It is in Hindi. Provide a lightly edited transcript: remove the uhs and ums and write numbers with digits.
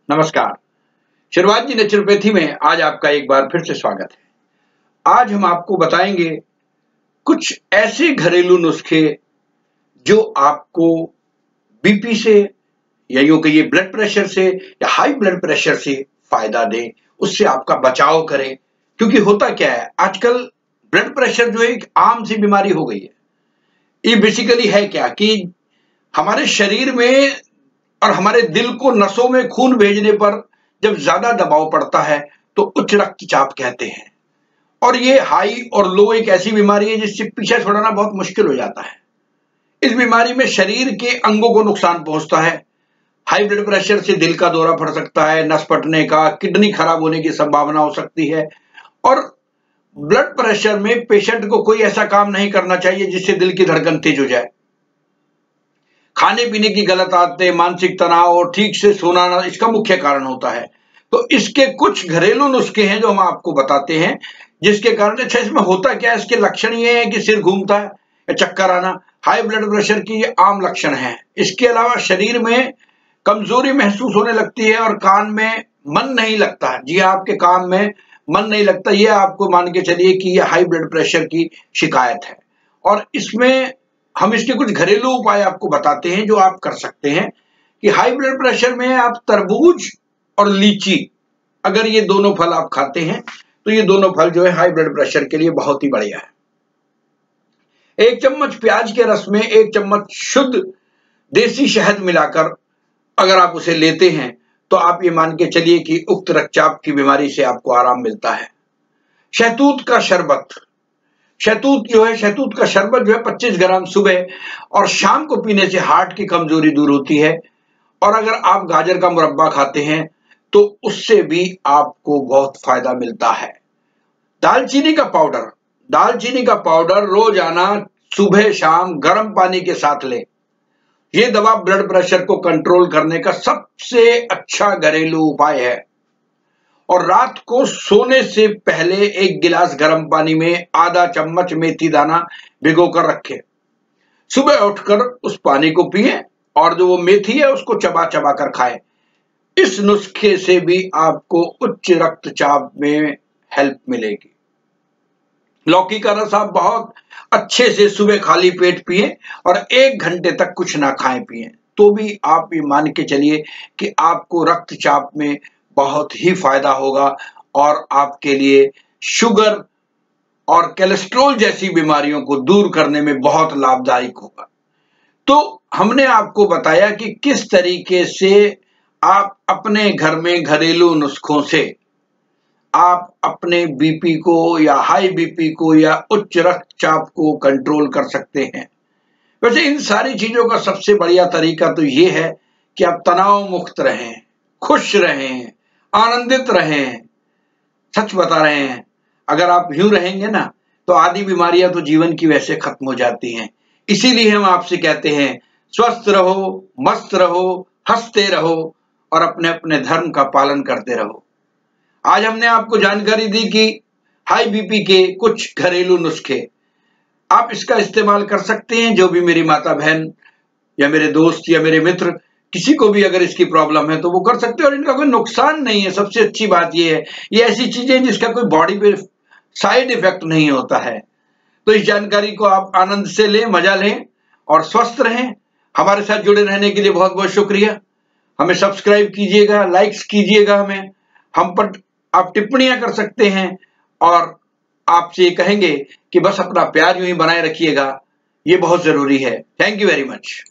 नमस्कार। शुरुआत जी नेचुरोपैथी में आज आपका एक बार फिर से स्वागत है। आज हम आपको बताएंगे कुछ ऐसे घरेलू नुस्खे जो आपको बीपी से या यूं कहिए ब्लड प्रेशर से या हाई ब्लड प्रेशर से फायदा दें, उससे आपका बचाव करें। क्योंकि होता क्या है, आजकल ब्लड प्रेशर जो है एक आम सी बीमारी हो गई है। ये बेसिकली है क्या कि हमारे शरीर में और हमारे दिल को नसों में खून भेजने पर जब ज्यादा दबाव पड़ता है तो उच्च रक्तचाप कहते हैं। और ये हाई और लो एक ऐसी बीमारी है जिससे पीछा छुड़ाना बहुत मुश्किल हो जाता है। इस बीमारी में शरीर के अंगों को नुकसान पहुंचता है। हाई ब्लड प्रेशर से दिल का दौरा पड़ सकता है, नस फटने का, किडनी खराब होने की संभावना हो सकती है। और ब्लड प्रेशर में पेशेंट को कोई ऐसा काम नहीं करना चाहिए जिससे दिल की धड़कन तेज हो जाए। खाने पीने की गलत आदतें, मानसिक तनाव और ठीक से सोना ना इसका मुख्य कारण होता है। तो इसके कुछ घरेलू नुस्खे हैं जो हम आपको बताते हैं, जिसके कारण अच्छा इसमें होता क्या है। इसके लक्षण ये हैं कि सिर घूमता है या चक्कर आना, हाई ब्लड प्रेशर की ये आम लक्षण है। इसके अलावा शरीर में कमजोरी महसूस होने लगती है और कान में मन नहीं लगता है। जी आपके कान में मन नहीं लगता, ये आपको मान के चलिए कि ये हाई ब्लड प्रेशर की शिकायत है। और इसमें हम इसके कुछ घरेलू उपाय आपको बताते हैं जो आप कर सकते हैं कि हाई ब्लड प्रेशर में आप तरबूज और लीची, अगर ये दोनों फल आप खाते हैं तो ये दोनों फल जो है हाई ब्लड प्रेशर के लिए बहुत ही बढ़िया है। 1 चम्मच प्याज के रस में 1 चम्मच शुद्ध देसी शहद मिलाकर अगर आप उसे लेते हैं तो आप ये मान के चलिए कि उक्त रक्तचाप की बीमारी से आपको आराम मिलता है। शहतूत का शरबत, शहतूत का शरबत जो है 25 ग्राम सुबह और शाम को पीने से हार्ट की कमजोरी दूर होती है। और अगर आप गाजर का मुरब्बा खाते हैं तो उससे भी आपको बहुत फायदा मिलता है। दालचीनी का पाउडर रोजाना सुबह शाम गर्म पानी के साथ लें। यह दवा ब्लड प्रेशर को कंट्रोल करने का सबसे अच्छा घरेलू उपाय है। और रात को सोने से पहले 1 गिलास गर्म पानी में आधा चम्मच मेथी दाना भिगोकर रखें। सुबह उठकर उस पानी को पिएं और जो वो मेथी है उसको चबा चबा कर खाएं। इस नुस्खे से भी आपको उच्च रक्तचाप में हेल्प मिलेगी। लौकी का रस आप बहुत अच्छे से सुबह खाली पेट पिएं और 1 घंटे तक कुछ ना खाएं पिएं, तो भी आप ये मान के चलिए कि आपको रक्तचाप में बहुत ही फायदा होगा और आपके लिए शुगर और कोलेस्ट्रॉल जैसी बीमारियों को दूर करने में बहुत लाभदायक होगा। तो हमने आपको बताया कि किस तरीके से आप अपने घर में घरेलू नुस्खों से आप अपने बीपी को या हाई बीपी को या उच्च रक्तचाप को कंट्रोल कर सकते हैं। वैसे इन सारी चीजों का सबसे बढ़िया तरीका तो ये है कि आप तनाव मुक्त रहें, खुश रहें, आनंदित रहें। सच बता रहे हैं, अगर आप यूं रहेंगे ना तो आधी बीमारियां तो जीवन की वैसे खत्म हो जाती हैं। इसीलिए हम आपसे कहते हैं स्वस्थ रहो, मस्त रहो, हंसते रहो और अपने अपने धर्म का पालन करते रहो। आज हमने आपको जानकारी दी कि हाई बीपी के कुछ घरेलू नुस्खे, आप इसका इस्तेमाल कर सकते हैं। जो भी मेरी माता बहन या मेरे दोस्त या मेरे मित्र, किसी को भी अगर इसकी प्रॉब्लम है तो वो कर सकते हैं और इनका कोई नुकसान नहीं है। सबसे अच्छी बात ये है, ये ऐसी चीजें जिसका कोई बॉडी पे साइड इफेक्ट नहीं होता है। तो इस जानकारी को आप आनंद से लें, मजा लें और स्वस्थ रहें। हमारे साथ जुड़े रहने के लिए बहुत बहुत शुक्रिया। हमें सब्सक्राइब कीजिएगा, लाइक्स कीजिएगा। हमें हम पर आप टिप्पणियां कर सकते हैं और आपसे ये कहेंगे कि बस अपना प्यार यूं ही बनाए रखिएगा, ये बहुत जरूरी है। Thank you very much.